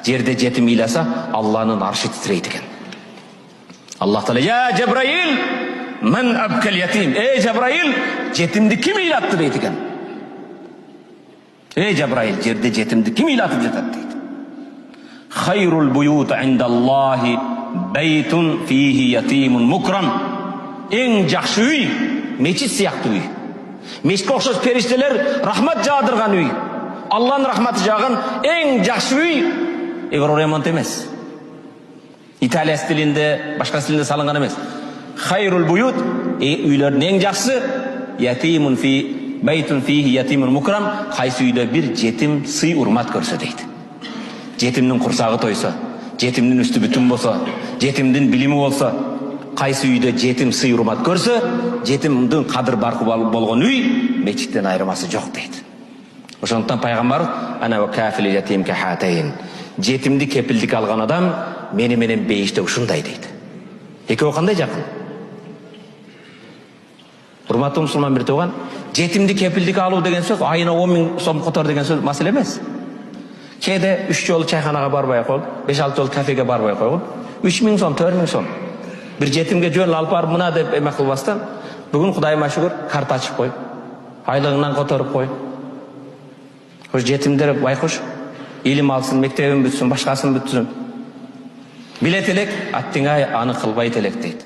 Жерде жетим ыйласа, Аллахнын аршы титрейт экен. Аллах Таала: "Я Жабраил, мен абкал ятим". Эй Жабраил, жетимди ким ыйлатты дейт экен. Эй Жабраил, жерде жетимди ким ыйлатып жатат дейт. Хайрул буют индаллахи бейтун фихи ятимун мукрам. Эң жакшы үй мечит сыяктуу үй. Мешітке окшош периштелер рахмат жаадырган үй. Аллахнын рахматы жааган эң жакшы үй ремонт эмес. Италия стилинде, башка стилинде салынган эмес. Хайрул буют, үйлөрдүн эң жакшысы ятимун фи бейтун фихи ятимун мукрам. Кайсы үйдө бир жетим сый урмат көрсө дейт. Жетимдин курсагы тойсо, жетимдин үстү бүтүн болсо, жетимдин билими болсо, кайсы үйдө жетим сый урмат көрсө, жетимдин кадыр баркы болгон үй мечиттен айырмасы жок дейт. Ошондуктан пайгамбар ана ва кафил ятим кахатейн. Жетимди кепилдик алган адам мени менен бейиште ушундай дейт. Экөө кандай жакын? Урматтуу мусулман бир тууган, жетимди кепилдик алуу деген сөз айына 10 000 сом котор деген сөз маселе эмес. Кээде 3 жолу чайханага барбай коюп, 5-6 жолу кафеге барбай коюп, 3 000 сом, 4 000 сом бир жетимге жөн алып барып мына деп эме кылбастан, бүгүн Кудайыма шүгүр карта ачып кой. Айлыгынан которуп кой. Ош жетимдер байкуш илим алсын, мектебин бүтсүн, башкасын бүтсүн. Билет элек, аттиңай аны кылбайт элек дейт.